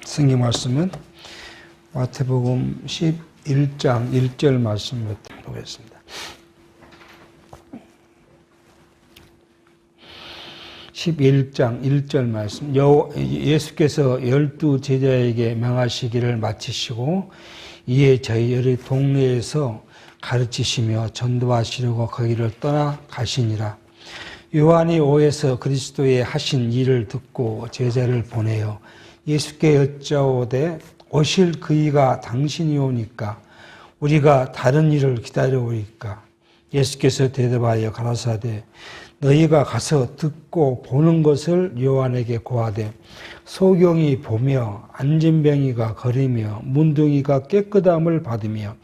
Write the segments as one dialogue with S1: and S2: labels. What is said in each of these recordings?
S1: 성경 말씀은 마태복음 11장 1절 말씀부터 보겠습니다. 11장 1절 말씀. 예수께서 12 제자에게 명하시기를 마치시고 이에 저희 동네에서 가르치시며 전도하시려고 거기를 떠나 가시니라. 요한이 오에서 그리스도의 하신 일을 듣고 제자를 보내어 예수께 여짜오되 오실 그이가 당신이 오니까 우리가 다른 일을 기다려오리까? 예수께서 대답하여 가라사대 너희가 가서 듣고 보는 것을 요한에게 고하되 소경이 보며 안진뱅이가 걸으며 문둥이가 깨끗함을 받으며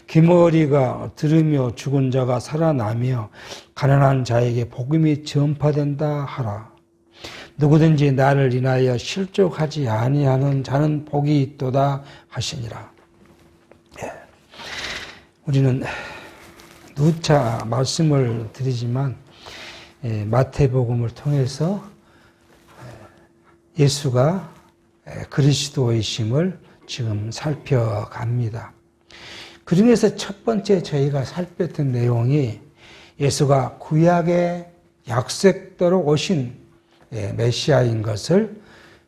S1: 귀머리가 들으며 죽은 자가 살아나며 가난한 자에게 복음이 전파된다 하라. 누구든지 나를 인하여 실족하지 아니하는 자는 복이 있도다 하시니라. 우리는 누차 말씀을 드리지만 마태복음을 통해서 예수가 그리스도이심을 지금 살펴갑니다. 그 중에서 첫 번째 저희가 살폈던 내용이 예수가 구약의 약속대로 오신 메시아인 것을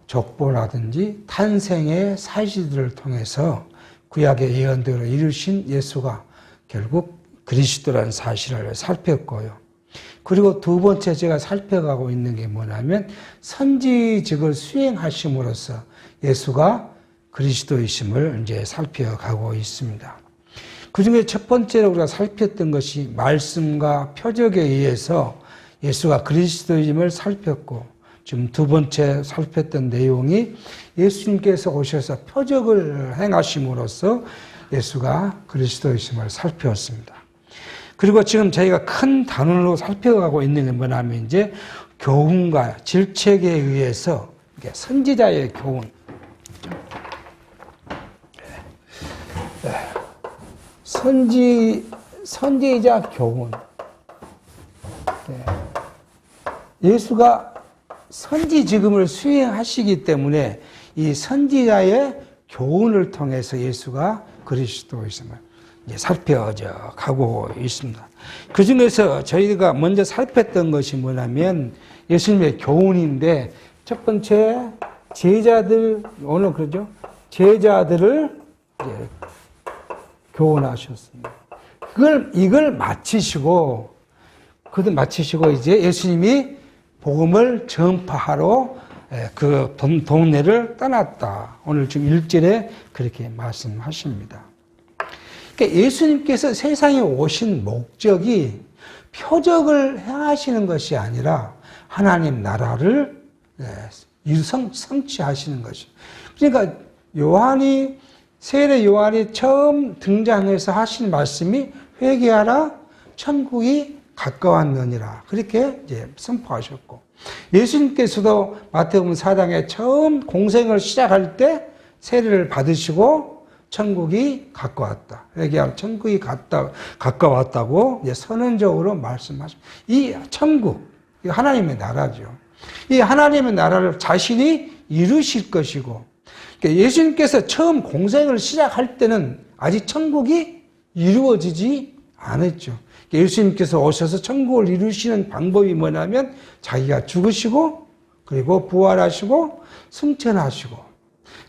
S1: 족보라든지 탄생의 사실들을 통해서 구약의 예언대로 이루신 예수가 결국 그리스도라는 사실을 살폈고요. 그리고 두 번째 제가 살펴가고 있는 게 뭐냐면 선지직을 수행하심으로써 예수가 그리스도이심을 이제 살펴가고 있습니다. 그 중에 첫 번째로 우리가 살폈던 것이 말씀과 표적에 의해서 예수가 그리스도임을 살폈고, 지금 두 번째 살폈던 내용이 예수님께서 오셔서 표적을 행하심으로써 예수가 그리스도이심을 살폈습니다. 그리고 지금 저희가 큰 단원으로 살펴가고 있는 게 뭐냐면 이제 교훈과 질책에 의해서 선지자의 교훈, 선지자 교훈. 예수가 선지직임을 수행하시기 때문에 이 선지자의 교훈을 통해서 예수가 그리스도이심을 살펴져 가고 있습니다. 그 중에서 저희가 먼저 살폈던 것이 뭐냐면 예수님의 교훈인데, 첫 번째 제자들, 오늘 그러죠? 제자들을 교훈하셨습니다. 이걸 마치시고 이제 예수님이 복음을 전파하러 그 동네를 떠났다. 오늘 지금 1절에 그렇게 말씀하십니다. 그러니까 예수님께서 세상에 오신 목적이 표적을 행하시는 것이 아니라 하나님 나라를 성취하시는 것이죠. 그러니까 세례 요한이 처음 등장해서 하신 말씀이 회개하라, 천국이 가까웠느니라. 그렇게 이제 선포하셨고, 예수님께서도 마태복음 4장에 처음 공생을 시작할 때 세례를 받으시고 천국이 가까웠다. 회개하라, 천국이 가까웠다고 선언적으로 말씀하십니다. 이 천국, 이 하나님의 나라죠. 이 하나님의 나라를 자신이 이루실 것이고, 예수님께서 처음 공생을 시작할 때는 아직 천국이 이루어지지 않았죠. 예수님께서 오셔서 천국을 이루시는 방법이 뭐냐면 자기가 죽으시고 그리고 부활하시고 승천하시고,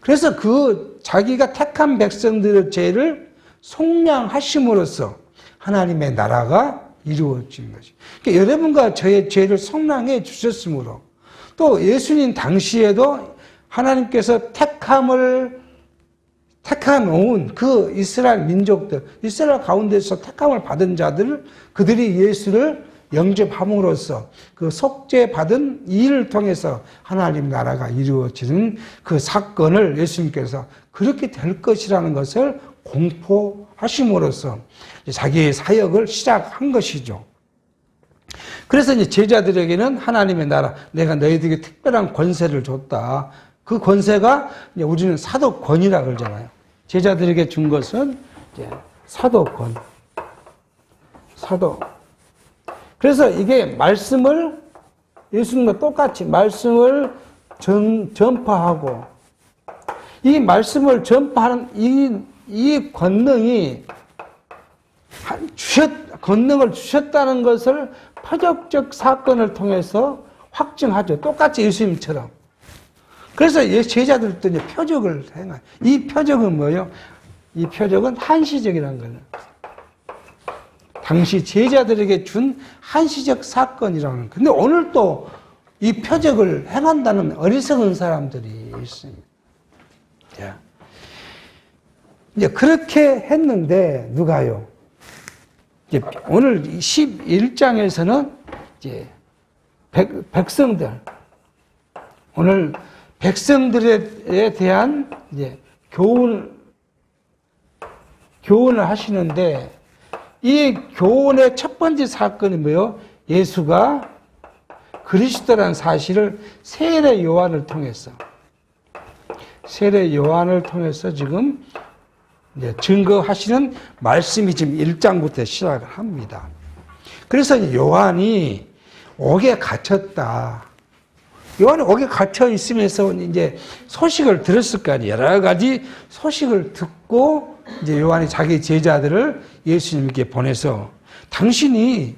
S1: 그래서 그 자기가 택한 백성들의 죄를 속량하심으로써 하나님의 나라가 이루어진 것이죠. 그러니까 여러분과 저의 죄를 속량해 주셨으므로, 또 예수님 당시에도 하나님께서 택함놓은 그 이스라엘 민족들, 이스라엘 가운데서 택함을 받은 자들, 그들이 예수를 영접함으로써 그 속죄받은 일을 통해서 하나님 나라가 이루어지는 그 사건을 예수님께서 그렇게 될 것이라는 것을 공포하심으로써 자기의 사역을 시작한 것이죠. 그래서 이제 제자들에게는 하나님의 나라, 내가 너희들에게 특별한 권세를 줬다. 그 권세가 우리는 사도권이라 그러잖아요. 제자들에게 준 것은 이제 사도권. 그래서 이게 말씀을, 예수님과 똑같이 말씀을 전파하고, 이 말씀을 전파하는 이 권능이 권능을 주셨다는 것을 표적적 사건을 통해서 확증하죠. 똑같이 예수님처럼. 그래서 제자들도 이제 표적을 행해요. 이 표적은 뭐예요? 이 표적은 한시적이라는 거예요. 당시 제자들에게 준 한시적 사건이라는 거예요. 근데 오늘 또 이 표적을 행한다는 어리석은 사람들이 있습니다. 이제 그렇게 했는데, 누가요? 이제 오늘 11장에서는 이제 백성들, 오늘 백성들에 대한 이제 교훈을 하시는데, 이 교훈의 첫 번째 사건이 뭐예요? 예수가 그리스도라는 사실을 세례 요한을 통해서 지금 이제 증거하시는 말씀이 지금 1장부터 시작을 합니다. 그래서 요한이 옥에 갇혔다. 요한이 옥에 갇혀 있으면서 이제 소식을 들었을 거 아니에요. 여러 가지 소식을 듣고 이제 요한이 자기 제자들을 예수님께 보내서 당신이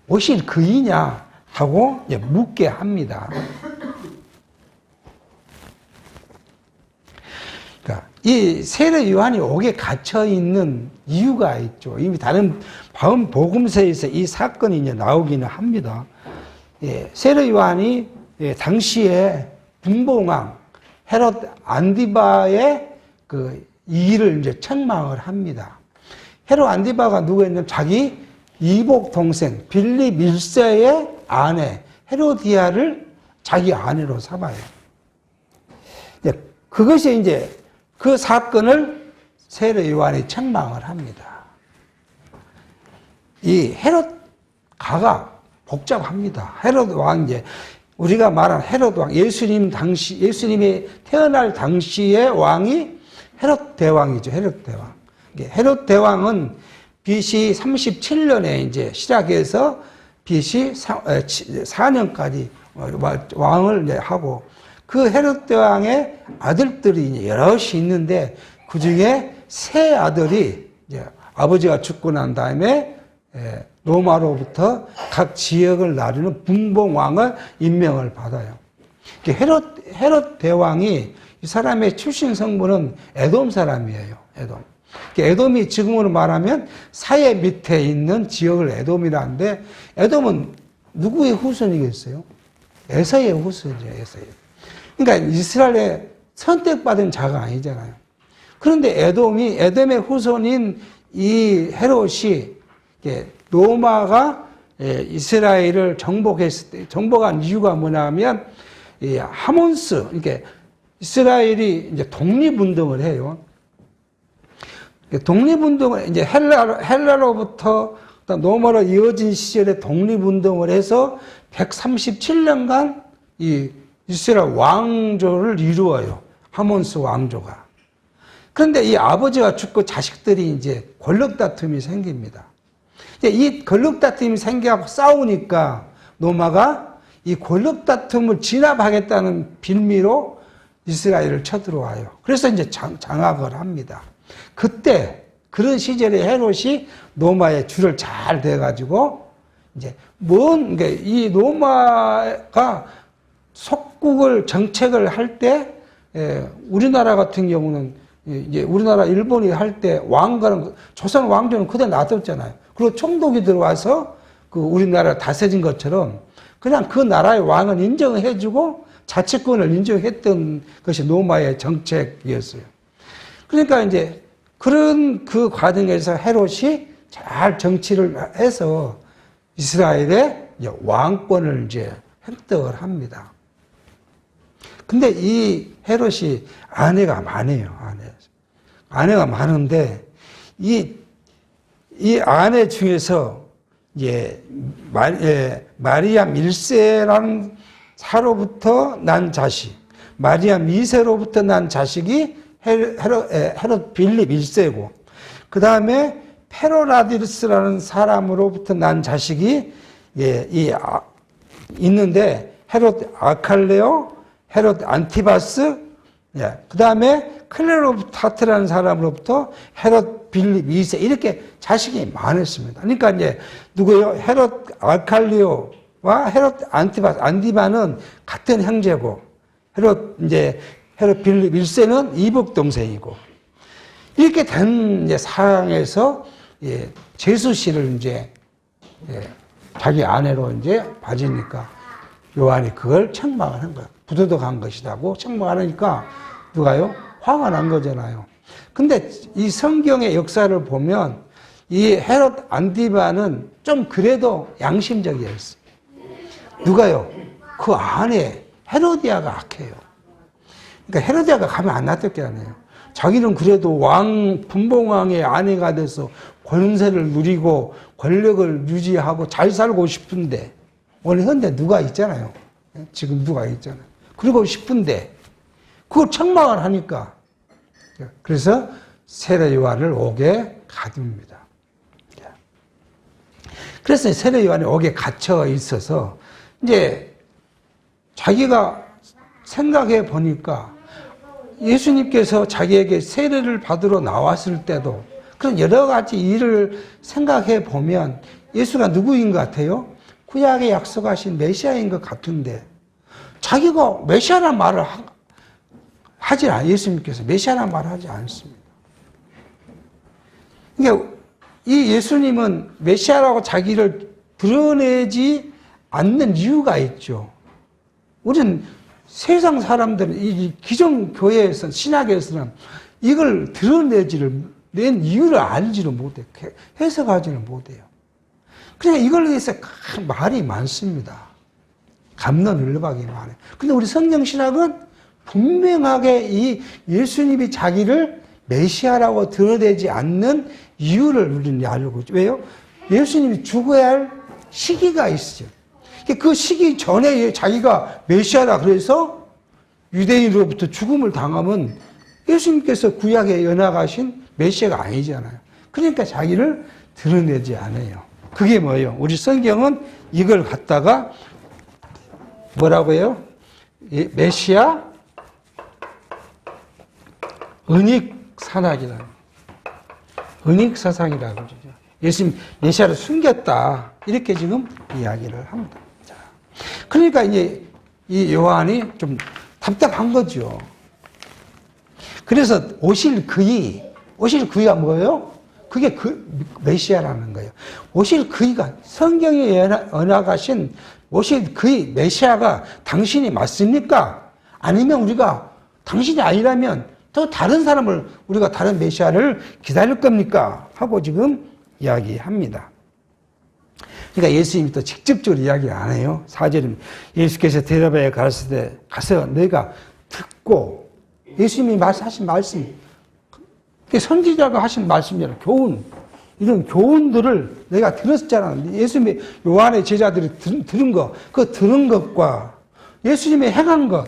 S1: 오실 그이냐 하고 이제 묻게 합니다. 그러니까 이 세례 요한이 옥에 갇혀 있는 이유가 있죠. 이미 다른 복음서에서 이 사건이 이제 나오기는 합니다. 세례 요한이 당시에 분봉왕 헤롯 안디바의 그 일을 이제 책망을 합니다. 헤롯 안디바가 누구였냐면 자기 이복 동생 빌립 1세의 아내 헤로디아를 자기 아내로 삼아요. 그것이 이제 그 사건을 세례 요한이 책망을 합니다. 이 헤롯 가가 복잡합니다. 헤롯 왕, 이제 우리가 말한 헤롯 왕, 예수님이 태어날 당시의 왕이 헤롯 대왕이죠. 헤롯 대왕. 헤롯 대왕은 BC 37년에 이제 시작해서 BC 4년까지 왕을 이제 하고, 그 헤롯 대왕의 아들들이 이제 여럿이 있는데 그 중에 세 아들이 이제 아버지가 죽고 난 다음에 로마로부터 각 지역을 나누는 분봉왕을 임명을 받아요. 헤롯 대왕이 이 사람의 출신 성분은 에돔 사람이에요. 에돔이 지금으로 말하면 사해 밑에 있는 지역을 에돔이라는데, 에돔은 누구의 후손이겠어요? 에서의 후손이죠. 에서의. 그러니까 이스라엘에 선택받은 자가 아니잖아요. 그런데 에돔의 후손인 이 헤롯이 로마가 이스라엘을 정복한 이유가 뭐냐면, 하몬스, 그러니까 이스라엘이 이제 독립운동을 해요. 독립운동을 이제 헬라로부터 로마로 이어진 시절에 독립운동을 해서 137년간 이 이스라엘 왕조를 이루어요. 하몬스 왕조가. 그런데 이 아버지가 죽고 자식들이 이제 권력 다툼이 생깁니다. 이 권력 다툼이 생겨서 싸우니까 로마가 이 권력 다툼을 진압하겠다는 빌미로 이스라엘을 쳐들어와요. 그래서 이제 장악을 합니다. 그때 그런 시절에 헤롯이 로마의 줄을 잘 대가지고 이제 그러니까 이 로마가 속국을 정책을 할 때, 우리나라 같은 경우는 이제 우리나라 일본이 할 때 왕가는 조선 왕조는 그대로 놔뒀잖아요. 그리고 총독이 들어와서 그 우리나라를 다스린 것처럼 그냥 그 나라의 왕을 인정해주고 자치권을 인정했던 것이 로마의 정책이었어요. 그러니까 이제 그런 그 과정에서 헤롯이 잘 정치를 해서 이스라엘의 이제 왕권을 이제 획득을 합니다. 근데 이 헤롯이 아내가 많아요. 아내가 많은데 이 아내 중에서 이제 마리암 1세라는 사로부터 난 자식, 마리암 2세로부터 난 자식이 헤롯 빌립 1세고, 그 다음에 페로라디스라는 사람으로부터 난 자식이 있는데 헤롯 아칼레오, 헤롯 안티바스, 예. 그 다음에 클레오파트라는 사람으로부터 헤롯 빌립 2세 이렇게 자식이 많았습니다. 그러니까 이제 누구요? 헤롯 알칼리오와 헤롯 안디바는 같은 형제고 헤롯 빌립 1세는 이복 동생이고 이렇게 된 이제 상황에서 예, 제수 씨를 이제 예, 자기 아내로 이제 봐주니까 요한이 그걸 책망을 한 거예요. 부도덕한 것이라고 책망을 하니까 누가요? 화가 난 거잖아요. 근데 이 성경의 역사를 보면 이 헤롯 안디바는 좀 그래도 양심적이었어요. 누가요? 그 아내 헤로디아가 악해요. 그러니까 헤로디아가 가면 안 놔둘 아니에요. 자기는 그래도 분봉왕의 아내가 돼서 권세를 누리고 권력을 유지하고 잘 살고 싶은데 오늘 현대 누가 있잖아요. 지금 누가 있잖아요. 그러고 싶은데 그걸 책망을 하니까 그래서 세례 요한을 옥에 가둡니다. 그래서 세례 요한이 옥에 갇혀 있어서 이제 자기가 생각해 보니까 예수님께서 자기에게 세례를 받으러 나왔을 때도 그런 여러 가지 일을 생각해 보면 예수가 누구인 것 같아요? 구약에 약속하신 메시아인 것 같은데 자기가 메시아란 말을 하지 않아요. 예수님께서 메시아란 말을 하지 않습니다. 그러니까 이 예수님은 메시아라고 자기를 드러내지 않는 이유가 있죠. 우리는 세상 사람들은 이 기존 교회에서 신학에서는 이걸 낸 이유를 알지를 못해요. 해석하지는 못해요. 그러니까 이걸 위해서 말이 많습니다. 갑론을박이 많아요. 근데 우리 성경 신학은 분명하게 이 예수님이 자기를 메시아라고 드러내지 않는 이유를 우리는 알고 있죠. 왜요? 예수님이 죽어야 할 시기가 있어요. 그 시기 전에 자기가 메시아라 그래서 유대인으로부터 죽음을 당하면 예수님께서 구약에 연약하신 메시아가 아니잖아요. 그러니까 자기를 드러내지 않아요. 그게 뭐예요? 우리 성경은 이걸 갖다가 뭐라고 해요? 메시아 은익사상이라고. 은익사상이라고 그러죠. 예수님 메시아를 숨겼다. 이렇게 지금 이야기를 합니다. 자, 그러니까 이제 이 요한이 좀 답답한 거죠. 그래서 오실 그이가 뭐예요? 그게 메시아라는 거예요. 오실 그이가 성경에 언약하신 오실 그이 메시아가 당신이 맞습니까? 아니면 우리가 당신이 아니라면 또 다른 사람을 우리가 다른 메시아를 기다릴 겁니까? 하고 지금 이야기합니다. 그러니까 예수님이 또 직접적으로 이야기 안 해요. 4절입니다. 예수께서 대답하여 가르치되 가서 너희가 듣고 예수님이 하신 말씀 선지자가 하신 말씀이잖아요. 교훈. 이런 교훈들을 내가 들었잖아. 예수님의 요한의 제자들이 들은 거, 그 들은 것과 예수님의 행한 것,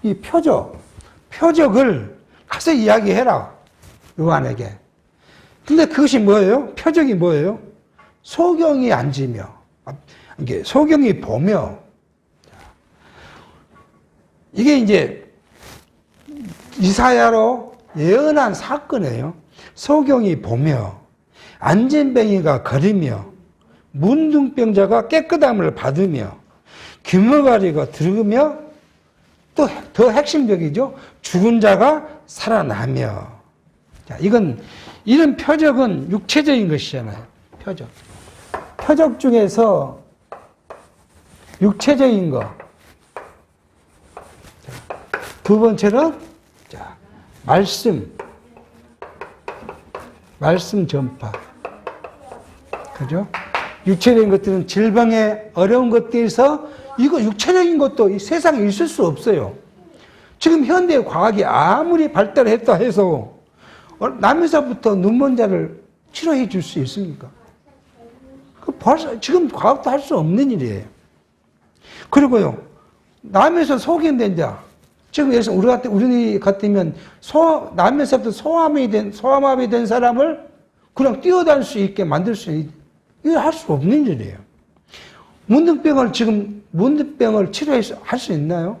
S1: 이 표적을 가서 이야기해라. 요한에게. 근데 그것이 뭐예요? 표적이 뭐예요? 소경이 앉으며, 이게 소경이 보며, 이게 이제 이사야로 예언한 사건이에요. 소경이 보며, 안진뱅이가 걸으며, 문둥병자가 깨끗함을 받으며, 귀머가리가 들으며, 또 더 핵심적이죠. 죽은 자가 살아나며. 자, 이런 표적은 육체적인 것이잖아요. 표적 중에서 육체적인 거. 두 번째는, 자, 말씀 전파. 그죠? 육체적인 것들은 질병에 어려운 것들에서 이거 육체적인 것도 이 세상에 있을 수 없어요. 지금 현대 과학이 아무리 발달했다 해서 남에서부터 눈먼 자를 치료해 줄 수 있습니까? 지금 과학도 할 수 없는 일이에요. 그리고요, 남에서 소견된 자, 지금 우리 같으면 남에서부터 소아마비 된 사람을 그냥 뛰어다닐 수 있게 만들 이거 할 수 없는 일이에요. 문둥병을 치료할 수 있나요?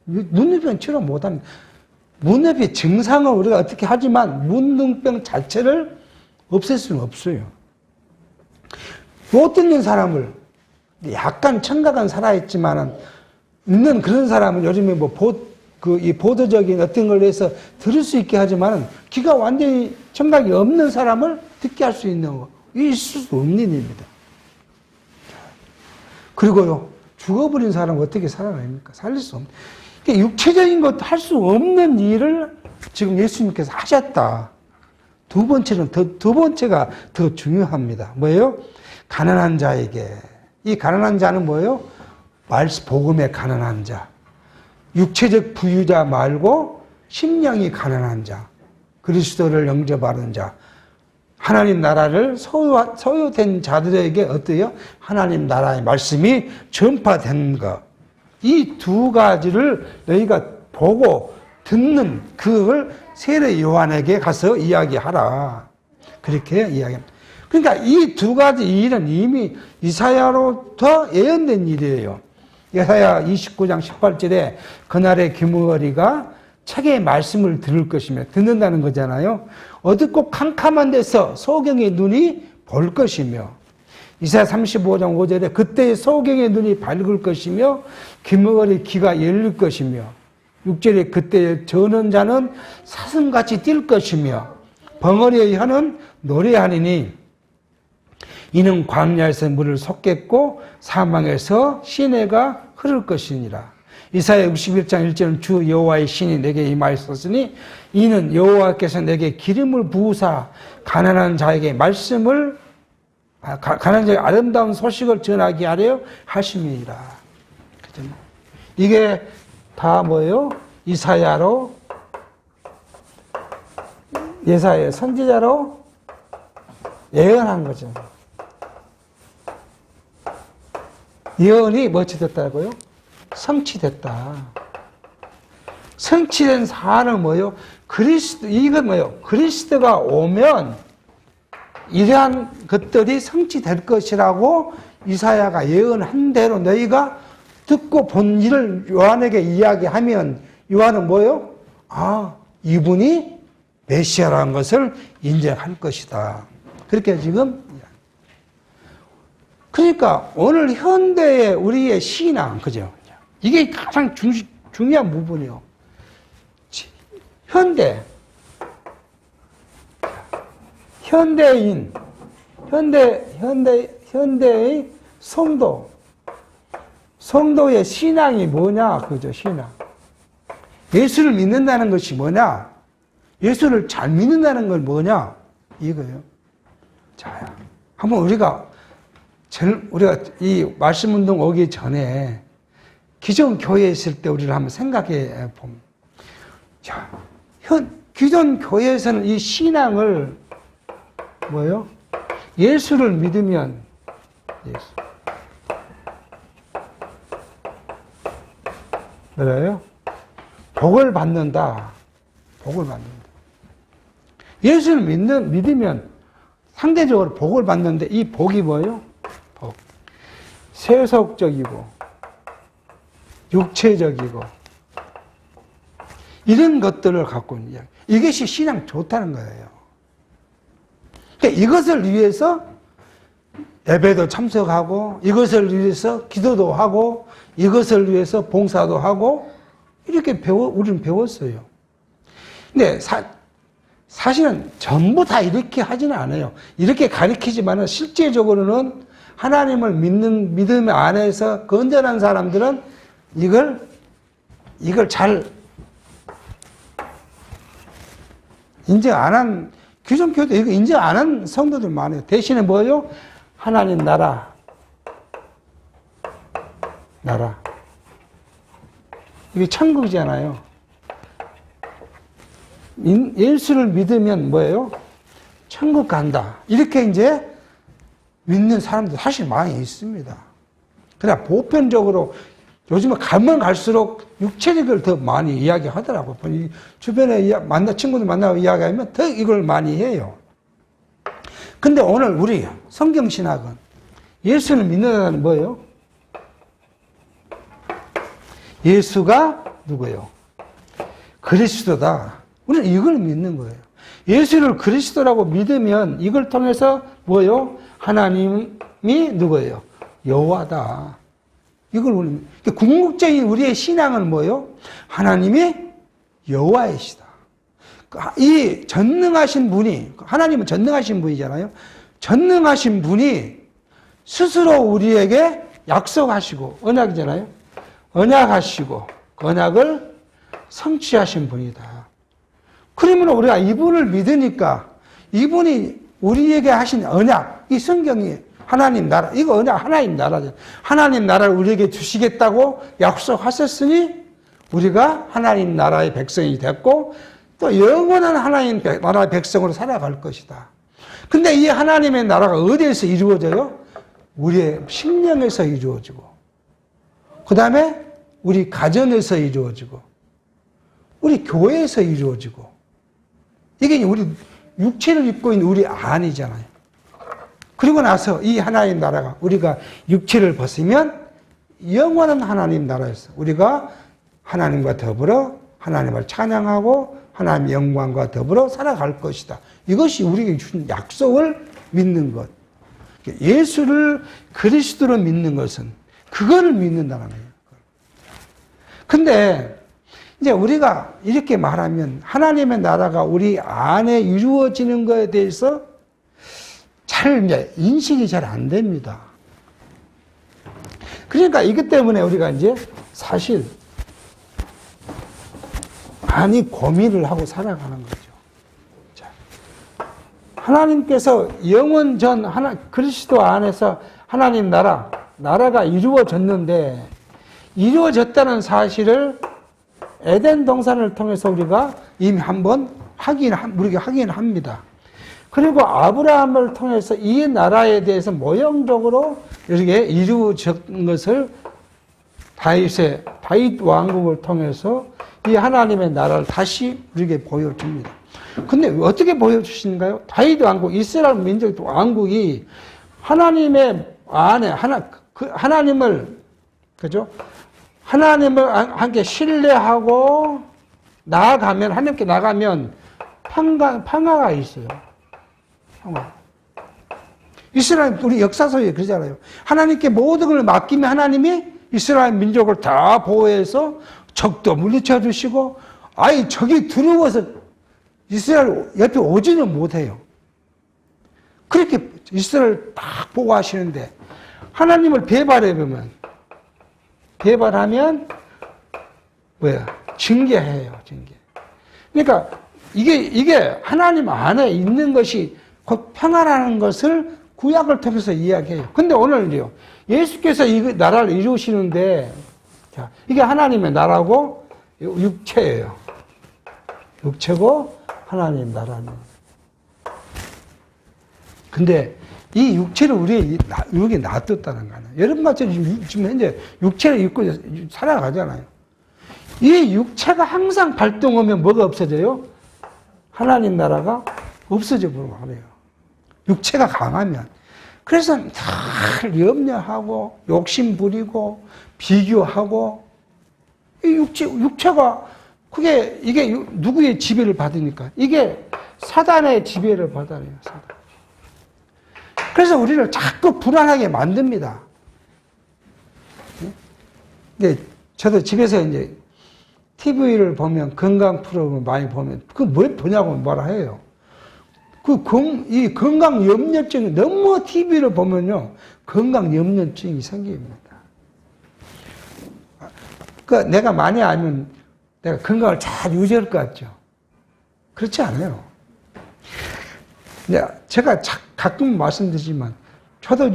S1: 문둥병 치료 못 합니다. 문어비 증상을 우리가 어떻게 하지만 문둥병 자체를 없앨 수는 없어요. 못 듣는 사람을 약간 청각은 살아있지만은 있는 그런 사람은 요즘에 이 보도적인 어떤 걸 해서 들을 수 있게 하지만은 귀가 완전히 청각이 없는 사람을 듣게 할 수 있는 거. 있을 수 없는 일입니다. 그리고요, 죽어버린 사람은 어떻게 살아납니까? 살릴 수 없는. 그러니까 육체적인 것도 할 수 없는 일을 지금 예수님께서 하셨다. 두 번째가 더 중요합니다. 뭐예요? 가난한 자에게. 이 가난한 자는 뭐예요? 복음의 가난한 자. 육체적 부유자 말고 심령이 가난한 자. 그리스도를 영접하는 자. 하나님 나라를 소유된 자들에게 어때요? 하나님 나라의 말씀이 전파된 것. 이 두 가지를 너희가 보고 듣는 그걸 세례 요한에게 가서 이야기하라. 그렇게 이야기합니다. 그러니까 이 두 가지 일은 이미 이사야로부터 예언된 일이에요. 이사야 29장 18절에 그날의 기머거리가 책의 말씀을 들을 것이며 듣는다는 거잖아요. 어둡고 캄캄한 데서 소경의 눈이 볼 것이며 이사야 35장 5절에 그때의 소경의 눈이 밝을 것이며 기머거리 귀가 열릴 것이며 6절에 그때의 저는 자는 사슴같이 뛸 것이며 벙어리의 혀는 노래하리니 이는 광야에서 물을 솟겠고 사망에서 시내가 흐를 것이니라. 이사야 61장 1절은 주 여호와의 신이 내게 임하였으니 이는 여호와께서 내게 기름을 부으사 가난한 자에게 가난한 자에게 아름다운 소식을 전하게 하려 하심이니라. 이게 다 뭐예요? 이사야로 예사야 선지자로 예언한 거죠. 예언이 뭐지 됐다고요? 성취됐다. 성취된 사안은 뭐예요? 이건 뭐예요? 그리스도가 오면 이러한 것들이 성취될 것이라고 이사야가 예언한 대로 너희가 듣고 본 일을 요한에게 이야기하면 요한은 뭐예요? 이분이 메시아라는 것을 인정할 것이다. 그렇게 지금 그러니까 오늘 현대의 우리의 신앙, 그죠? 이게 가장 중요한 부분이요. 현대의 성도의 신앙이 뭐냐, 그죠? 신앙. 예수를 믿는다는 것이 뭐냐? 예수를 잘 믿는다는 건 뭐냐? 이거예요. 자, 한번 우리가 이 말씀 운동 오기 전에 기존 교회에 있을 때 우리를 한번 생각해 보면, 자, 기존 교회에서는 이 신앙을 뭐예요? 예수를 믿으면 뭐예요? 복을 받는다. 예수를 믿으면 상대적으로 복을 받는데 이 복이 뭐예요? 세속적이고 육체적이고 이런 것들을 갖고 있는 이야기. 이것이 신앙 좋다는 거예요. 그러니까 이것을 위해서 예배도 참석하고 이것을 위해서 기도도 하고 이것을 위해서 봉사도 하고 이렇게 우리는 배웠어요. 근데 사실은 전부 다 이렇게 하지는 않아요. 이렇게 가르치지만은 실제적으로는 하나님을 믿는 믿음 안에서 건전한 사람들은 이걸 잘 인정 안 한, 기존 교회도 이거 인정 안 한 성도들 많아요. 대신에 뭐예요? 하나님 나라. 이게 천국이잖아요. 예수를 믿으면 뭐예요? 천국 간다. 이렇게 이제 믿는 사람들 사실 많이 있습니다. 그러나 보편적으로 요즘에 가면 갈수록 육체적을 더 많이 이야기하더라고요. 주변에 친구들 만나고 이야기하면 더 이걸 많이 해요. 근데 오늘 우리 성경신학은 예수를 믿는다는 뭐예요? 예수가 누구예요? 그리스도다. 우리는 이걸 믿는 거예요. 예수를 그리스도라고 믿으면 이걸 통해서 뭐요? 하나님이 누구예요? 여호와다. 이걸 우리 궁극적인 우리의 신앙은 뭐요? 하나님이 여호와이시다. 이 전능하신 분이, 하나님은 전능하신 분이잖아요. 전능하신 분이 스스로 우리에게 약속하시고, 언약이잖아요. 언약하시고, 그 언약을 성취하신 분이다. 그러면 우리가 이분을 믿으니까 이분이 우리에게 하신 언약, 이 성경이 하나님 나라, 이거 언약 하나님 나라죠. 하나님 나라를 우리에게 주시겠다고 약속하셨으니 우리가 하나님 나라의 백성이 됐고 또 영원한 하나님 나라의 백성으로 살아갈 것이다. 근데 이 하나님의 나라가 어디에서 이루어져요? 우리의 심령에서 이루어지고, 그 다음에 우리 가정에서 이루어지고, 우리 교회에서 이루어지고, 이게 우리 육체를 입고 있는 우리 안이잖아요. 그리고 나서 이 하나님 나라가 우리가 육체를 벗으면 영원한 하나님 나라에서 우리가 하나님과 더불어 하나님을 찬양하고 하나님의 영광과 더불어 살아갈 것이다. 이것이 우리에게 주신 약속을 믿는 것. 예수를 그리스도로 믿는 것은 그거를 믿는다는 거예요. 근데 이제 우리가 이렇게 말하면 하나님의 나라가 우리 안에 이루어지는 것에 대해서 잘 이제 인식이 잘 안 됩니다. 그러니까 이것 때문에 우리가 이제 사실 많이 고민을 하고 살아가는 거죠. 자, 하나님께서 영원 전 그리스도 안에서 하나님 나라가 이루어졌는데 이루어졌다는 사실을 에덴 동산을 통해서 우리가 이미 한번 우리가 확인합니다. 그리고 아브라함을 통해서 이 나라에 대해서 모형적으로 이렇게 이루어진 것을 다윗 왕국을 통해서 이 하나님의 나라를 다시 우리에게 보여줍니다. 근데 어떻게 보여주시는가요? 다윗 왕국, 이스라엘 민족 왕국이 하나님의 안에 하나님을, 그죠? 하나님을 함께 신뢰하고 하나님께 나가면 평화가 있어요. 평화. 이스라엘, 우리 역사서에 그러잖아요. 하나님께 모든 걸 맡기면 하나님이 이스라엘 민족을 다 보호해서 적도 물리쳐 주시고, 적이 두려워서 이스라엘 옆에 오지는 못해요. 그렇게 이스라엘을 딱 보호하시는데, 하나님을 배반하면 뭐야? 징계해요, 징계. 그러니까 이게 하나님 안에 있는 것이 곧 평화라는 것을 구약을 통해서 이야기해요. 근데 오늘요, 예수께서 이 나라를 이루시는데, 자, 이게 하나님의 나라고 육체예요. 육체고 하나님 나라는. 근데 이 육체를 우리 여기 놔뒀다는 거예요. 여러분과 지금 현재 육체를 입고 살아가잖아요. 이 육체가 항상 발동하면 뭐가 없어져요? 하나님 나라가 없어져 버리고 그래요. 육체가 강하면. 그래서 다 염려하고 욕심 부리고 비교하고 이 육체가 이게 누구의 지배를 받으니까 이게 사단의 지배를 받아요. 사단. 그래서 우리를 자꾸 불안하게 만듭니다. 근데 저도 집에서 이제 TV를 보면 건강 프로그램 많이 보면 뭘 보냐고 뭐라 해요. 이 건강 염려증이 너무 TV를 보면요 건강 염려증이 생깁니다. 내가 많이 알면 내가 건강을 잘 유지할 것 같죠. 그렇지 않아요. 제가 가끔 말씀드리지만 저도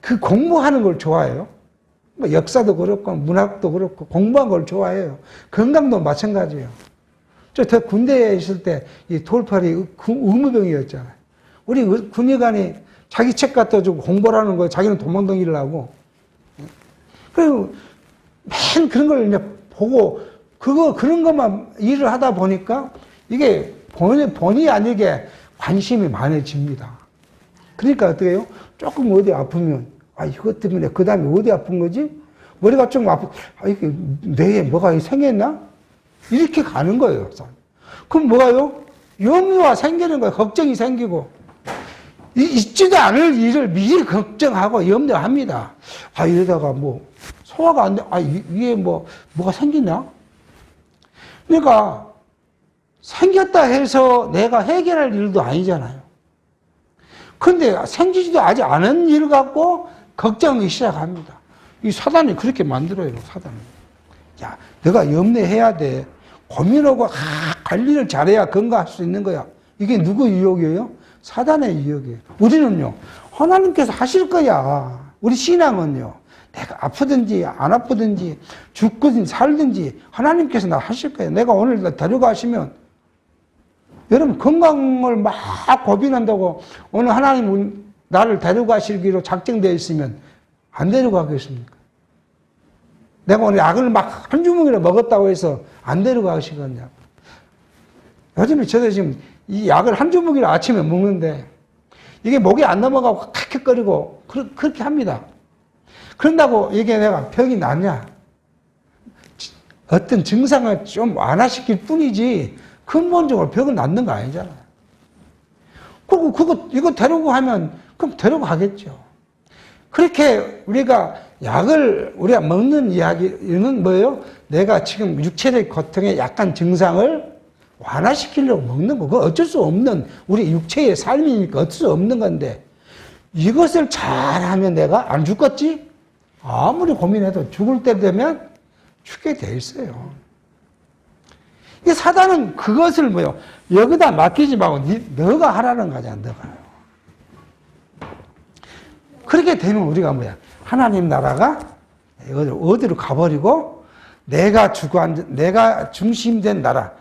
S1: 그 공부하는 걸 좋아해요. 뭐 역사도 그렇고 문학도 그렇고 공부한 걸 좋아해요. 건강도 마찬가지예요. 저 군대에 있을 때 이 돌팔이 의무병이었잖아요. 우리 군의관이 자기 책 갖다 주고 공부하는 거 자기는 도망다니를 하고 그리고 맨 그런 걸 이제 보고 그런 것만 일을 하다 보니까 이게 본의 아니게 관심이 많아집니다. 그러니까 어떻게 해요? 조금 어디 아프면 이것 때문에 그 다음에 어디 아픈 거지? 머리가 좀 아프, 이게 뇌에 뭐가 생겼나? 이렇게 가는 거예요. 그럼 뭐가요? 염려가 생기는 거예요. 걱정이 생기고. 있지도 않을 일을 미리 걱정하고 염려합니다. 이러다가 소화가 안 돼. 위에 뭐가 생기나? 그러니까, 생겼다 해서 내가 해결할 일도 아니잖아요. 근데 생기지도 아직 않은 일 갖고 걱정이 시작합니다. 이 사단이 그렇게 만들어요, 사단은. 야, 내가 염려해야 돼. 고민하고 관리를 잘해야 건강할 수 있는 거야. 이게 누구 유혹이에요? 사단의 유혹이에요. 우리는요, 하나님께서 하실 거야. 우리 신앙은요, 내가 아프든지 안 아프든지 죽든지 살든지 하나님께서 나 하실 거야. 내가 오늘 데려가시면 여러분 건강을 막 고민한다고 오늘 하나님 나를 데려가시기로 작정되어 있으면 안 데려가겠습니까? 내가 오늘 약을 막 한 주먹이나 먹었다고 해서 안 데려가시겠냐? 요즘에 저도 지금 이 약을 한 주먹이나 아침에 먹는데 이게 목에 안 넘어가고 칵칵거리고 그렇게 합니다. 그런다고 이게 내가 병이 낫냐? 어떤 증상을 좀 완화시킬 뿐이지 근본적으로 병은 낫는 거 아니잖아요. 그리고 이거 데리고 하면 그럼 데려가겠죠. 그렇게 우리가 약을 우리가 먹는 이야기는 뭐예요? 내가 지금 육체의 고통에 약간 증상을 완화시키려고 먹는 거. 그거 어쩔 수 없는 우리 육체의 삶이니까 어쩔 수 없는 건데 이것을 잘하면 내가 안 죽겠지? 아무리 고민해도 죽을 때 되면 죽게 돼 있어요. 이 사단은 그것을 여기다 맡기지 말고 너가 하라는 거잖아, 너가. 그렇게 되면 우리가 하나님 나라가 어디로 가버리고 내가 중심된 나라,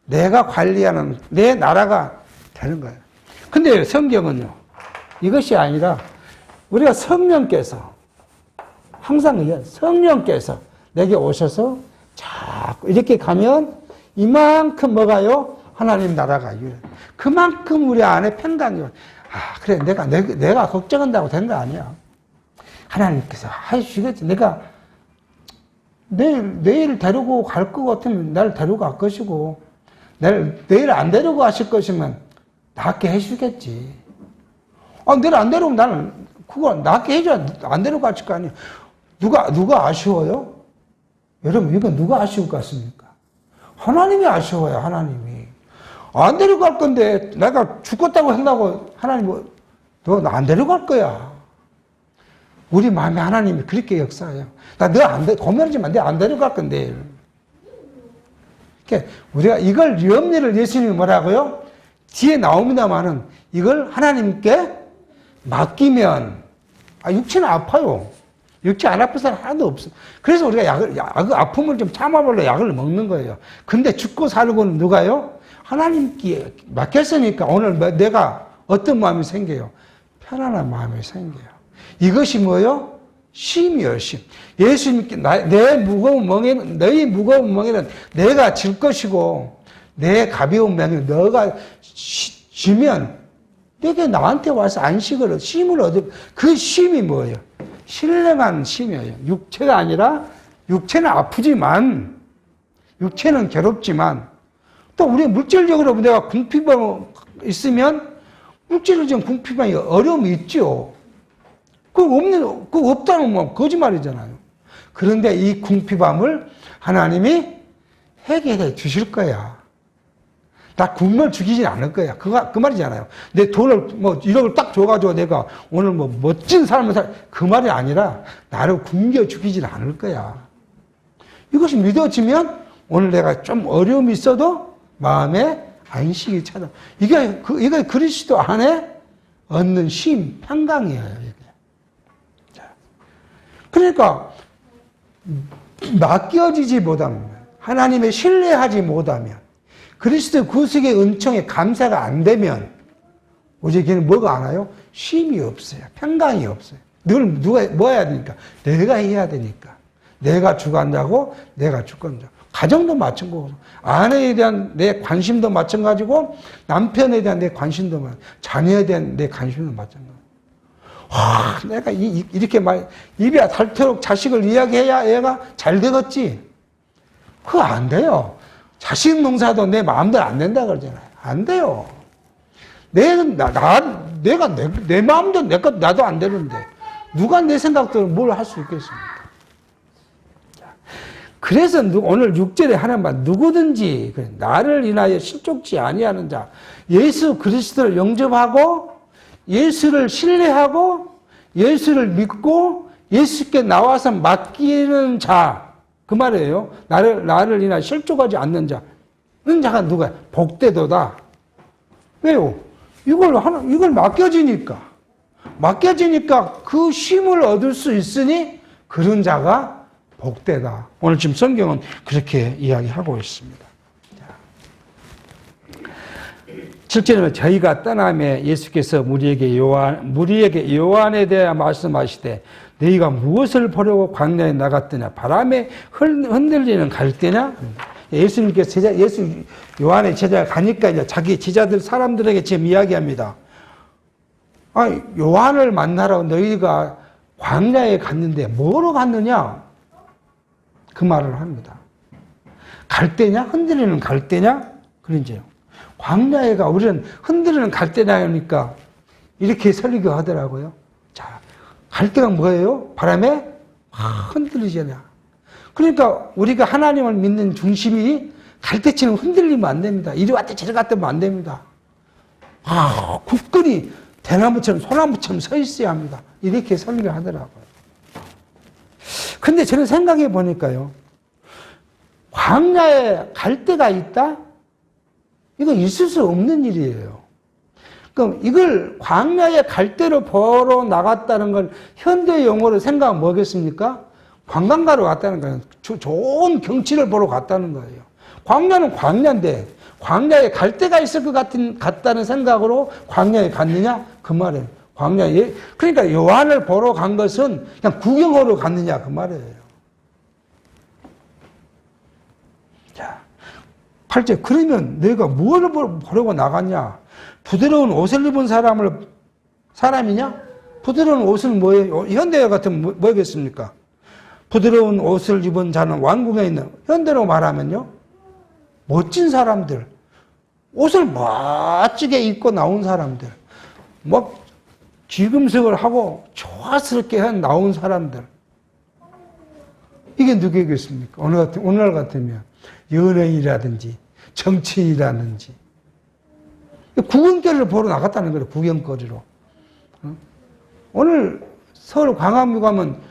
S1: 내가 관리하는 내 나라가 되는 거예요. 근데 성경은요, 이것이 아니라 우리가 성령께서 항상 성령께서 내게 오셔서 자꾸 이렇게 가면 이만큼 뭐가요? 하나님 나라가 이루어져요. 그만큼 우리 안에 평강이 그래 내가 걱정한다고 된 거 아니야. 하나님께서 해주시겠지. 내가 내일 데리고 갈 것 같으면 날 데리고 갈 것이고 내일 안 데리고 가실 것이면 낫게 해주겠지. 내일 안 데리고 나는 그거 낫게 해줘야 안 데리고 가실 거 아니야. 누가 아쉬워요? 여러분 이건 누가 아쉬울 것 같습니까? 하나님이 아쉬워요. 하나님이. 안 데려갈 건데 내가 죽겠다고 한다고 하나님 너 안 데려갈 거야. 우리 마음에 하나님이 그렇게 역사해요. 고민하지 마. 내가 안 데려갈 건데. 그러니까 우리가 이걸 염려를 예수님이 뭐라고요? 뒤에 나옵니다만은 이걸 하나님께 맡기면 육체는 아파요. 육체 안 아픈 사람 하나도 없어. 그래서 우리가 아픔을 좀 참아보려 약을 먹는 거예요. 근데 죽고 살고는 누가요? 하나님께 맡겼으니까 오늘 내가 어떤 마음이 생겨요? 편안한 마음이 생겨요. 이것이 뭐예요? 쉼이요, 쉼. 예수님께 너의 무거운 멍에는 내가 질 것이고 내 가벼운 멍에는 너가 지면 내게 나한테 와서 안식을 쉼을 얻을 그 쉼이 뭐예요? 신령한 쉼이에요. 육체가 아니라 육체는 아프지만 육체는 괴롭지만 또 우리 물질적으로 내가 궁핍이 있으면 물질적인 궁핍이 어려움이 있죠. 그거 없다는 거짓말이잖아요. 그런데 이 궁핍함을 하나님이 해결해 주실 거야. 나 굶어 죽이진 않을 거야. 그 말이잖아요. 내 돈을 1억을 딱 줘가지고 내가 오늘 멋진 삶을 그 말이 아니라 나를 굶겨 죽이진 않을 거야. 이것이 믿어지면 오늘 내가 좀 어려움이 있어도 마음에 안식이 찾아. 이게 그리스도 안에 얻는 쉼, 평강이에요. 이게. 그러니까 맡겨지지 못하면 하나님의 신뢰하지 못하면 그리스도 구속의 은총에 감사가 안 되면 우리에게는 뭐가 안 와요? 쉼이 없어요. 평강이 없어요. 늘 뭐 해야 되니까? 내가 해야 되니까. 내가 주관자고 내가 주권자. 가정도 마찬가지고 아내에 대한 내 관심도 마찬가지고 남편에 대한 내 관심도 마찬가지고 자녀에 대한 내 관심도 마찬가지고 내가 이렇게 입이 닳도록 자식을 이야기해야 애가 잘 되겠지. 그거 안 돼요. 자식 농사도 내 마음대로 안 된다 그러잖아요. 안 돼요. 내가 내 마음대로 나도 안 되는데 누가 내 생각대로 뭘 할 수 있겠습니까? 그래서 오늘 6절에 하나님은 누구든지 나를 인하여 실족지 아니하는 자, 예수 그리스도를 영접하고 예수를 신뢰하고 예수를 믿고 예수께 나와서 맡기는 자, 그 말이에요. 나를 인하여 실족하지 않는 자는 자가 누가? 복되도다. 왜요? 이걸 맡겨지니까 그 쉼을 얻을 수 있으니 그런 자가 복되다. 오늘 지금 성경은 그렇게 이야기하고 있습니다. 7절에 저희가 떠남에 예수께서 무리에게 요한에 대하여 말씀하시되 너희가 무엇을 보려고 광야에 나갔더냐? 바람에 흔들리는 갈대냐? 예수님께서 요한의 제자가 가니까 이제 자기 제자들 사람들에게 지금 이야기합니다. 요한을 만나러 너희가 광야에 갔는데 뭐로 갔느냐? 그 말을 합니다. 갈대냐? 흔들리는 갈대냐? 그런지요. 광야에가 우리는 흔들리는 갈대냐니까 이렇게 설교하더라고요. 자, 갈대가 뭐예요? 바람에 흔들리잖아. 그러니까 우리가 하나님을 믿는 중심이 갈대처럼 흔들리면 안 됩니다. 이리 왔다 저리 갔다 하면 안 됩니다. 굳건히 대나무처럼 소나무처럼 서 있어야 합니다. 이렇게 설교하더라고요. 근데 저는 생각해 보니까요. 광야에 갈대가 있다? 이거 있을 수 없는 일이에요. 그럼 이걸 광야에 갈대로 보러 나갔다는 건 현대 용어로 생각하면 뭐겠습니까? 관광가로 갔다는 거예요. 좋은 경치를 보러 갔다는 거예요. 광야는 광야인데 광야에 갈대가 있을 것 같다는 생각으로 광야에 갔느냐? 그 말이에요. 광야에. 그러니까 요한을 보러 간 것은 그냥 구경하러 갔느냐? 그 말이에요. 자, 8절. 그러면 너희가 무엇을 보려고 나갔냐? 부드러운 옷을 입은 사람이냐? 부드러운 옷은 뭐예요? 현대 같으면 뭐겠습니까? 부드러운 옷을 입은 자는 왕궁에 있는, 현대로 말하면요, 멋진 사람들, 옷을 멋지게 입고 나온 사람들, 막 지금석을 하고 조화스럽게 나온 사람들, 이게 누구겠습니까? 오늘 같으면 연예인이라든지 정치인이라든지 구경거리를 보러 나갔다는 거예요. 구경거리로. 오늘 서울 광화문 가면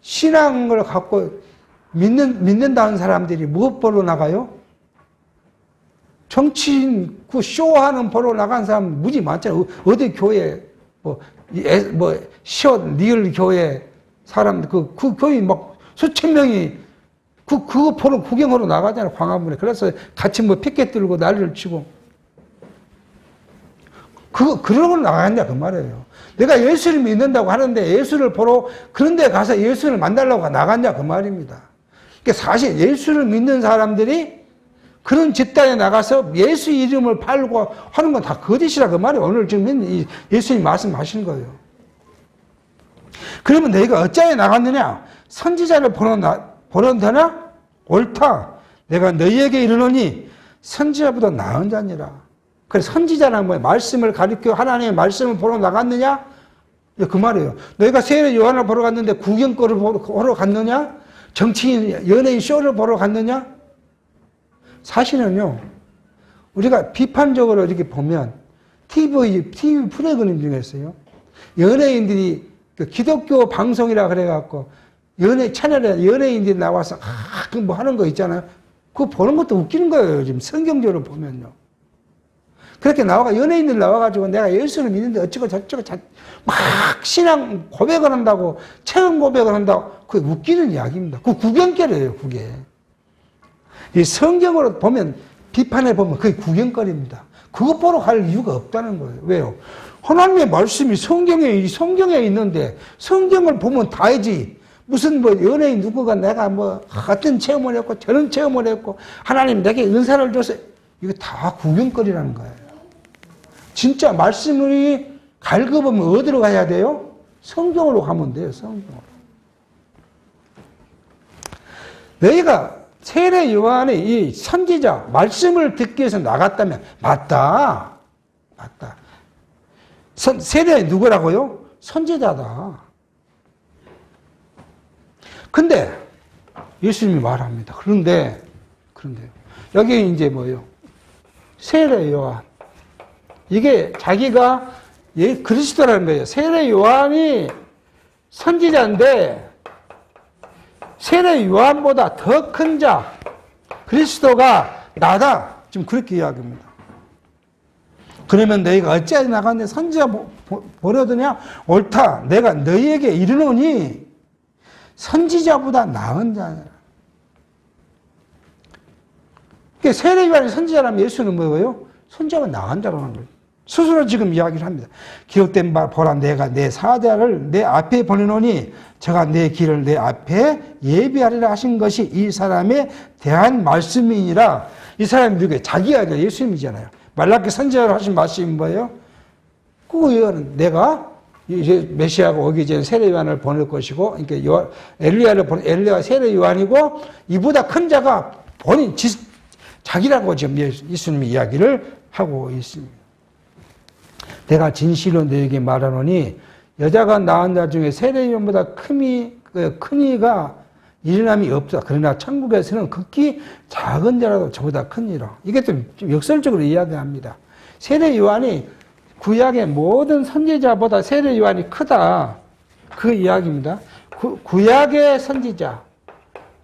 S1: 신앙을 갖고 믿는다는 사람들이 무엇 보러 나가요? 정치인 그 쇼하는 보러 나간 사람 무지 많잖아요. 어디 교회 리얼 교회 사람 그 교회 막 수천 명이 그거 보러 구경하러 나가잖아요. 광화문에. 그래서 같이 피켓 들고 난리를 치고 그러고 나갔냐 그 말이에요. 내가 예수를 믿는다고 하는데 예수를 보러 그런 데 가서 예수를 만나려고 나갔냐 그 말입니다. 그러니까 사실 예수를 믿는 사람들이 그런 집단에 나가서 예수 이름을 팔고 하는 건 다 거짓이라 그 말이에요. 오늘 지금 예수님 말씀하신 거예요. 그러면 너희가 어찌하여 나갔느냐? 선지자를 보는다나? 옳다. 내가 너희에게 이르노니 선지자보다 나은 자니라. 그래서 선지자는 뭐예요? 말씀을 가리켜 하나님의 말씀을 보러 나갔느냐? 그 말이에요. 너희가 세례 요한을 보러 갔는데 구경거를 보러 갔느냐? 정치인, 연예인 쇼를 보러 갔느냐? 사실은요, 우리가 비판적으로 이렇게 보면 TV 프로그램 중에서요, 연예인들이 기독교 방송이라 그래갖고 채널에 연예인들이 나와서 뭐 하는 거 있잖아요. 그거 보는 것도 웃기는 거예요. 지금 성경적으로 보면요. 그렇게 연예인들 나와가지고 내가 예수를 믿는데 어쩌고 저쩌고 막 신앙 고백을 한다고, 체험 고백을 한다고, 그게 웃기는 이야기입니다. 그 구경거리예요, 그게. 이 성경으로 보면, 비판해 보면 그게 구경거리입니다. 그것 보러 갈 이유가 없다는 거예요. 왜요? 하나님의 말씀이 성경에 있는데, 성경을 보면 다 알지. 무슨 연예인 누구가 내가 같은 체험을 했고, 저런 체험을 했고, 하나님 내게 은사를 줘서, 이거 다 구경거리라는 거예요. 진짜 말씀을 갈급하면 어디로 가야 돼요? 성경으로 가면 돼요, 성경으로. 너희가 세례 요한의 이 선지자 말씀을 듣기 위해서 나갔다면 맞다. 맞다. 세례 누구라고요? 선지자다. 근데 예수님이 말합니다. 그런데 여기 이제 뭐예요? 세례 요한. 이게 자기가 그리스도라는 거예요. 세례 요한이 선지자인데 세례 요한보다 더 큰 자, 그리스도가 나다. 지금 그렇게 이야기합니다. 그러면 너희가 어찌하여 나갔는데 선지자 보려드냐? 옳다. 내가 너희에게 이르노니 선지자보다 나은 자냐. 그러니까 세례 요한이 선지자라면 예수는 뭐예요? 선지자가 나은 자라는 거예요. 스스로 지금 이야기를 합니다. 기록된 바 보라 내가 내 사자를 내 앞에 보내노니 저가 내 길을 내 앞에 예비하리라 하신 것이 이 사람에 대한 말씀이니라. 이 사람이 누구예요? 자기가 아니라 예수님이잖아요. 말라기 선지자로 하신 말씀이 뭐예요? 그거는 내가 이제 메시아가 오기 전에 세례 요한을 보낼 것이고, 그러니까 엘리야가 세례 요한이고 이보다 큰 자가 본인 자기라고 지금 예수님이 이야기를 하고 있습니다. 내가 진실로 너에게 말하노니 여자가 낳은 자 중에 세례 요한보다 큰 이가 일어남이 없다. 그러나 천국에서는 극히 작은 자라도 저보다 크니라. 이게 좀 역설적으로 이야기합니다. 세례 요한이 구약의 모든 선지자보다 세례 요한이 크다. 그 이야기입니다. 구약의 선지자,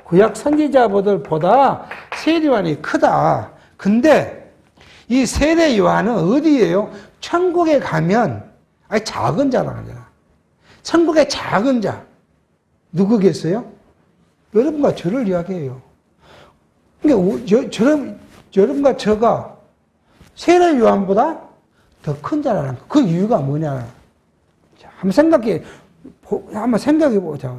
S1: 구약 선지자보다 세례 요한이 크다. 근데 이 세례 요한은 어디예요? 천국에 가면 작은 자라는 거잖아. 천국의 작은 자. 누구겠어요? 여러분과 저를 이야기해요. 그러니까 여러분과 저가 세례 요한보다 더 큰 자라는 거. 그 이유가 뭐냐? 한번 생각해 보자.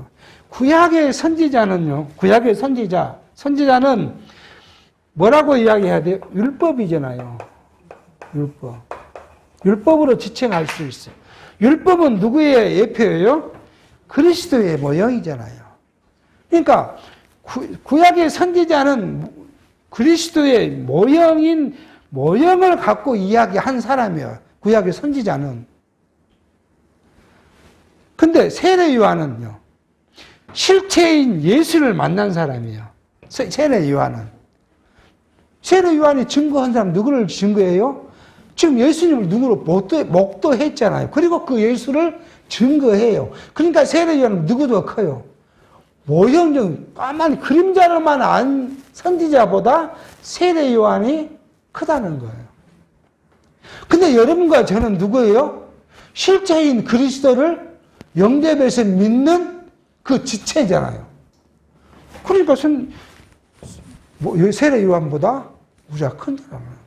S1: 구약의 선지자는요. 구약의 선지자는 뭐라고 이야기해야 돼요? 율법이잖아요. 율법으로 지칭할 수 있어요. 율법은 누구의 예표예요? 그리스도의 모형이잖아요. 그러니까 구약의 선지자는 그리스도의 모형을 갖고 이야기한 사람이에요. 구약의 선지자는. 근데 세례 요한은요. 실체인 예수를 만난 사람이에요. 세례 요한은. 세례 요한이 증거한 사람 누구를 증거해요? 지금 예수님을 누구로 목도했잖아요. 그리고 그 예수를 증거해요. 그러니까 세례 요한은 누구도 커요. 모형적 까만 그림자로만 안 선지자보다 세례 요한이 크다는 거예요. 근데 여러분과 저는 누구예요? 실제인 그리스도를 영접해서 믿는 그 지체잖아요. 그러니까 세례 요한보다 우리가 큰 사람이라는 거예요.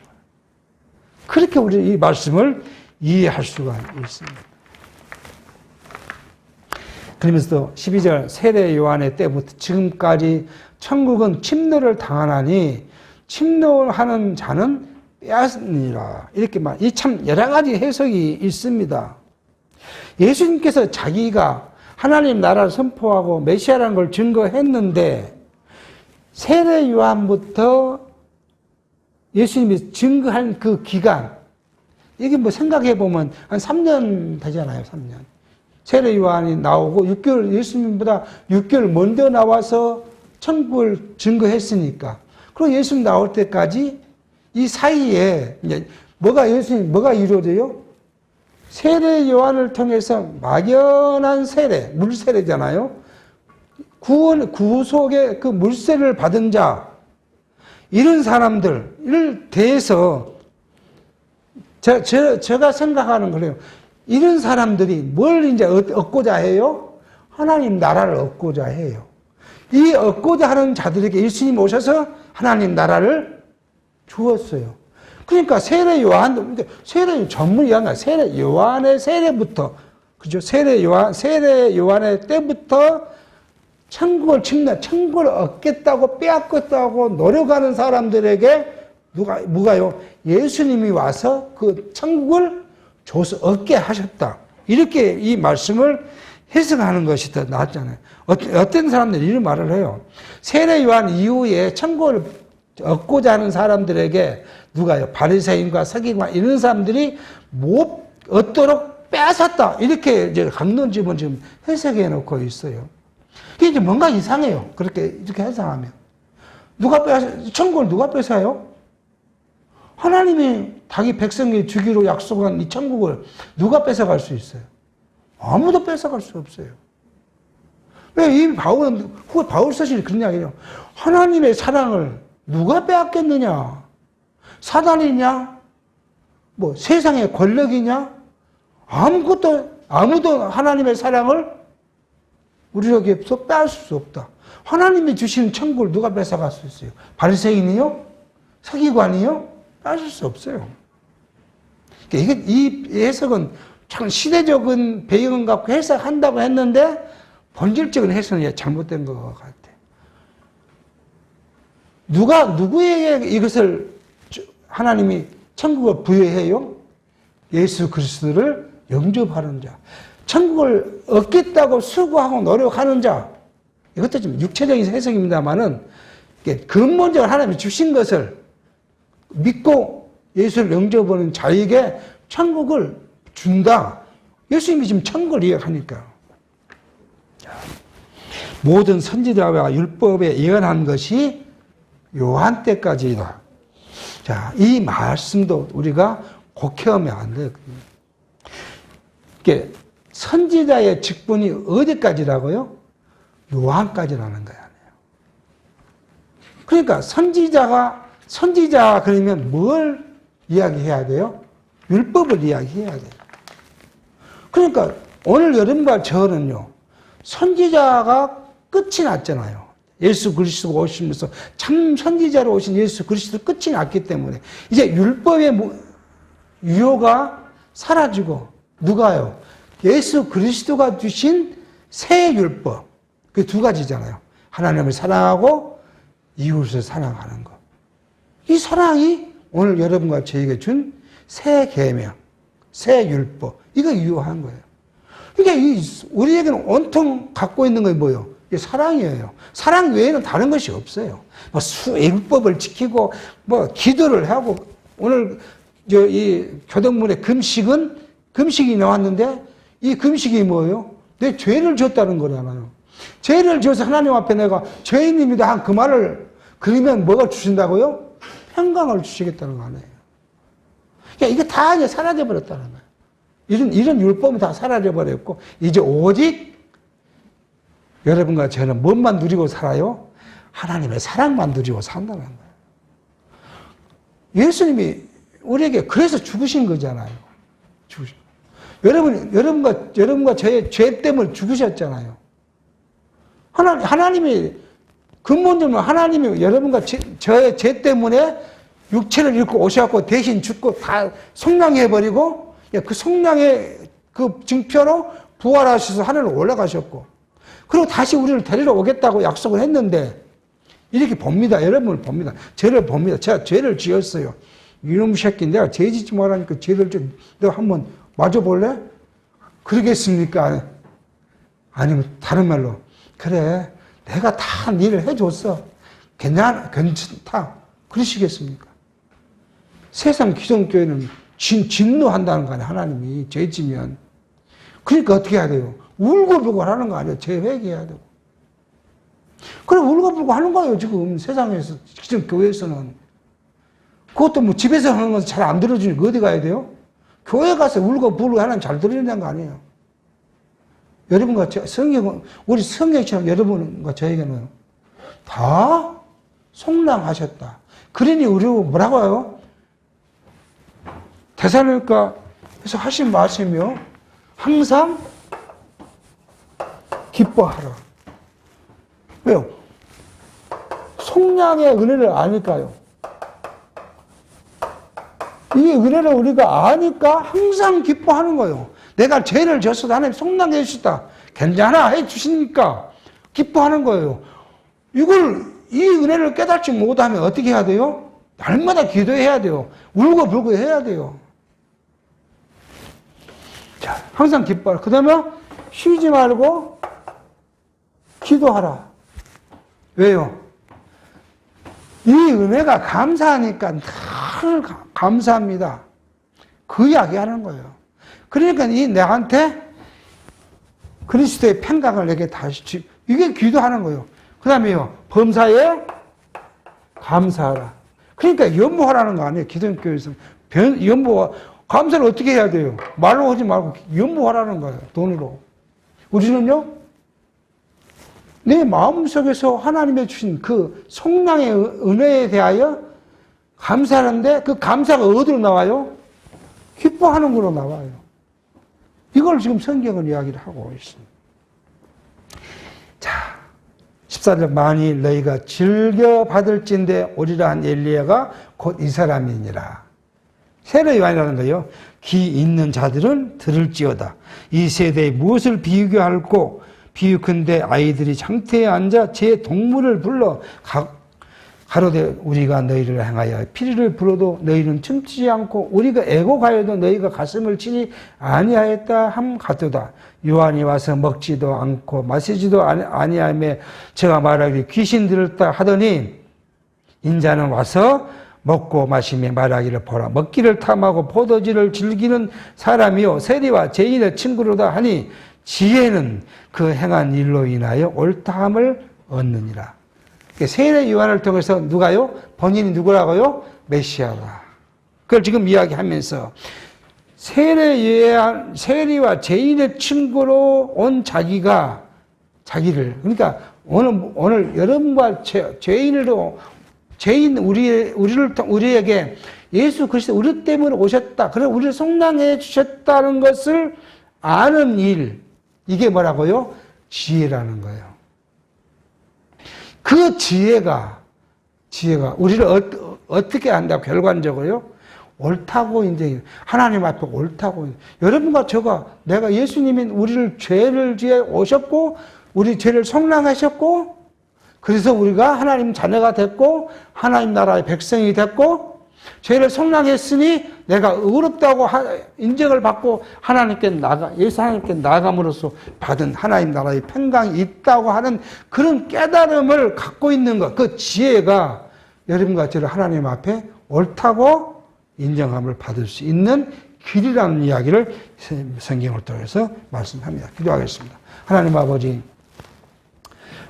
S1: 그렇게 우리 이 말씀을 이해할 수가 있습니다. 그러면서 12절 세례 요한의 때부터 지금까지 천국은 침노를 당하나니 침노하는 자는 빼앗으니라. 이렇게 이 참 여러 가지 해석이 있습니다. 예수님께서 자기가 하나님 나라를 선포하고 메시아라는 걸 증거했는데 세례 요한부터 예수님이 증거한 그 기간, 이게 생각해 보면 한 3년 되잖아요, 3년. 세례 요한이 나오고 6개월, 예수님보다 6개월 먼저 나와서 천국을 증거했으니까. 그리고 예수님 나올 때까지 이 사이에 이제 뭐가 이루어져요? 세례 요한을 통해서 막연한 세례, 물세례잖아요. 구속의 그 물세례를 받은 자, 이런 사람들을 대해서 제가 생각하는 거예요. 이런 사람들이 뭘 이제 얻고자 해요? 하나님 나라를 얻고자 해요. 이 얻고자 하는 자들에게 예수님이 오셔서 하나님 나라를 주었어요. 그러니까 세례 전문이 아니라 세례 요한의 세례부터, 그죠? 세례 요한의 때부터 천국을 얻겠다고 빼앗겠다고 노력하는 사람들에게 뭐가요? 예수님이 와서 그 천국을 줘서 얻게 하셨다. 이렇게 이 말씀을 해석하는 것이 더 낫잖아요. 어떤 사람들이 이런 말을 해요. 세례 요한 이후에 천국을 얻고자 하는 사람들에게 누가요? 바리새인과 서기관 이런 사람들이 못 얻도록 뺏었다. 이렇게 이제 강론집은 지금 해석해 놓고 있어요. 이게 이제 뭔가 이상해요. 이렇게 해석하면. 천국을 누가 뺏어요? 하나님이 자기 백성이 주기로 약속한 이 천국을 누가 뺏어갈 수 있어요? 아무도 뺏어갈 수 없어요. 왜 이 바울 서신이 그런 이야기예요. 하나님의 사랑을 누가 빼앗겠느냐? 사단이냐? 뭐 세상의 권력이냐? 아무도 하나님의 사랑을 우리에게서 빼앗을 수 없다. 하나님이 주시는 천국을 누가 뺏어갈 수 있어요? 바리새인이요? 서기관이요? 뺏을 수 없어요. 그러니까 이 해석은 참 시대적인 배경을 갖고 해석한다고 했는데 본질적인 해석은 잘못된 것 같아요. 누구에게 이것을 하나님이 천국을 부여해요? 예수 그리스도를 영접하는 자. 천국을 얻겠다고 수고하고 노력하는 자. 이것도 좀 육체적인 해석입니다만은 근본적으로 하나님이 주신 것을 믿고 예수를 영접하는 자에게 천국을 준다. 예수님이 지금 천국을 이야기하니까. 모든 선지자와 율법에 예언한 것이 요한 때까지다. 자, 이 말씀도 우리가 곡해하면 안 돼요. 이게 선지자의 직분이 어디까지라고요? 요한까지라는 거예요. 그러니까 선지자가 그러면 뭘 이야기해야 돼요? 율법을 이야기해야 돼요. 그러니까 오늘 여러분과 저는요, 선지자가 끝이 났잖아요. 예수 그리스도가 오시면서 참 선지자로 오신 예수 그리스도 끝이 났기 때문에 이제 율법의 유효가 사라지고 누가요? 예수 그리스도가 주신 새 율법. 그 두 가지잖아요. 하나님을 사랑하고 이웃을 사랑하는 것. 이 사랑이 오늘 여러분과 저에게 준 새 계명, 새 율법. 이거 유효한 거예요. 그러니까 우리에게는 온통 갖고 있는 게 뭐예요? 이게 사랑이에요. 사랑 외에는 다른 것이 없어요. 율법을 지키고, 기도를 하고, 오늘, 이 교동문의 금식이 나왔는데, 이 금식이 뭐예요? 내 죄를 졌다는 거잖아요. 죄를 져서 하나님 앞에 내가 죄인입니다 한 그 말을, 그러면 뭐가 주신다고요? 평강을 주시겠다는 거 아니에요. 그러니까 이게 다 이제 사라져버렸다는 거예요. 이런 율법이 다 사라져버렸고, 이제 오직 여러분과 저는 뭔만 누리고 살아요? 하나님의 사랑만 누리고 산다는 거예요. 예수님이 우리에게 그래서 죽으신 거잖아요. 여러분과 저의 죄 때문에 죽으셨잖아요. 하나님이 근본적으로 하나님이 여러분과 저의 죄 때문에 육체를 잃고 오셔갖고 대신 죽고 다 속량해버리고 그 속량의 그 증표로 부활하셔서 하늘로 올라가셨고 그리고 다시 우리를 데리러 오겠다고 약속을 했는데 이렇게 봅니다. 여러분을 봅니다. 죄를 봅니다. 제가 죄를 지었어요. 이놈 새끼 내가 죄 짓지 말라니까 죄를 좀 내가 한번 맞아볼래? 그러겠습니까? 아니면 다른 말로 그래 내가 다 일을 해줬어. 괜찮다. 그러시겠습니까? 세상 기성교회는 진노한다는 거 아니에요. 하나님이 죄 지면. 그러니까 어떻게 해야 돼요? 울고불고 하는 거 아니에요. 죄 회개해야 되고. 그래 울고불고 하는 거예요. 지금 세상에서 기성교회에서는. 그것도 뭐 집에서 하는 건 잘 안 들어주니까 어디 가야 돼요? 교회 가서 울고불고 하는 잘 들어준다는 거 아니에요. 여러분과 우리 성경처럼 여러분과 저에게는 다 속량하셨다. 그러니 우리 뭐라고 해요? 데살로니가에서 하신 말씀이요. 항상 기뻐하라. 왜요? 속량의 은혜를 아니까요. 이 은혜를 우리가 아니까 항상 기뻐하는 거예요. 내가 죄를 졌어도 하나님 속량해 주셨다. 괜찮아 해 주시니까 기뻐하는 거예요. 이 은혜를 깨닫지 못하면 어떻게 해야 돼요? 날마다 기도해야 돼요. 울고불고 해야 돼요. 자, 항상 기뻐하라. 그 다음에 쉬지 말고 기도하라. 왜요? 이 은혜가 감사하니까 늘 감사합니다. 그 이야기 하는 거예요. 그러니까 이 내한테 그리스도의 평강을 내게 다시 이게 기도하는 거예요. 그 다음에요. 범사에 감사하라. 그러니까 연보하라는 거 아니에요. 기독교에서. 감사를 어떻게 해야 돼요? 말로 하지 말고 연보하라는 거예요. 돈으로. 우리는요, 내 마음속에서 하나님의 주신 그 성량의 은혜에 대하여 감사하는데 그 감사가 어디로 나와요? 기뻐하는 걸로 나와요. 이걸 지금 성경은 이야기를 하고 있습니다. 자, 14절 만일 너희가 즐겨 받을진대 오리라 한 엘리야가 곧 이 사람이니라. 세례 요한이라는 거예요. 귀 있는 자들은 들을지어다. 이 세대에 무엇을 비유할꼬 비유컨대 아이들이 장태에 앉아 제 동물을 불러 가로되 우리가 너희를 행하여 피리를 불어도 너희는 춤추지 않고 우리가 애곡하여도 너희가 가슴을 치지 아니하였다 함 같도다. 요한이 와서 먹지도 않고 마시지도 아니하며 제가 말하기를 귀신 들었다 하더니 인자는 와서 먹고 마시며 말하기를 보라. 먹기를 탐하고 포도주를 즐기는 사람이요 세리와 죄인의 친구로다 하니 지혜는 그 행한 일로 인하여 옳다함을 얻느니라. 세례 요한을 통해서 누가요? 본인이 누구라고요? 메시아다. 그걸 지금 이야기하면서 세리와 죄인의 친구로 온 자기를 그러니까 오늘 여러분과 죄인 우리에게 예수 그리스도 우리 때문에 오셨다. 그래 우리를 속량해 주셨다는 것을 아는 일, 이게 뭐라고요? 지혜라는 거예요. 그 지혜가 우리를 어떻게 한다고 결과적으로요? 옳다고 이제 하나님 앞에 옳다고. 여러분과 내가 예수님이 우리를 죄를 지어 오셨고 우리 죄를 속량하셨고 그래서 우리가 하나님 자녀가 됐고 하나님 나라의 백성이 됐고 죄를 속량했으니 내가 의롭다고 인정을 받고 예수 하나님께 나아감으로써 받은 하나님 나라의 평강이 있다고 하는 그런 깨달음을 갖고 있는 것, 그 지혜가 여러분과 저를 하나님 앞에 옳다고 인정함을 받을 수 있는 길이라는 이야기를 성경을 통해서 말씀합니다. 기도하겠습니다. 하나님 아버지,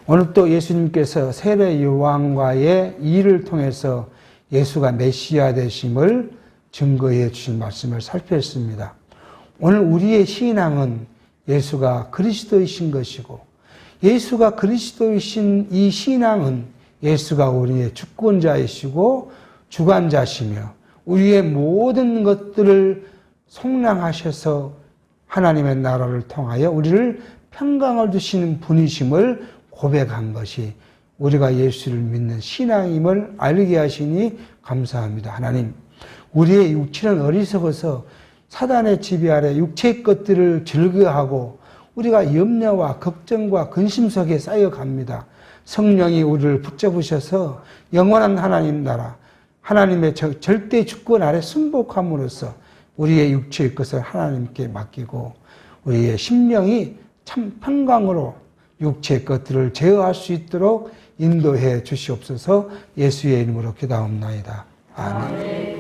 S1: 오늘 또 예수님께서 세례 요한과의 일을 통해서 예수가 메시아 되심을 증거해 주신 말씀을 살폈습니다. 오늘 우리의 신앙은 예수가 그리스도이신 것이고 예수가 그리스도이신 이 신앙은 예수가 우리의 주권자이시고 주관자시며 우리의 모든 것들을 속량하셔서 하나님의 나라를 통하여 우리를 평강을 주시는 분이심을 고백한 것이 우리가 예수를 믿는 신앙임을 알게 하시니 감사합니다. 하나님, 우리의 육체는 어리석어서 사단의 지배 아래 육체의 것들을 즐겨하고 우리가 염려와 걱정과 근심 속에 쌓여갑니다. 성령이 우리를 붙잡으셔서 영원한 하나님 나라, 하나님의 절대 주권 아래 순복함으로써 우리의 육체의 것을 하나님께 맡기고 우리의 심령이 참 평강으로 육체의 것들을 제어할 수 있도록 인도해 주시옵소서. 예수의 이름으로 기도하옵나이다. 아멘.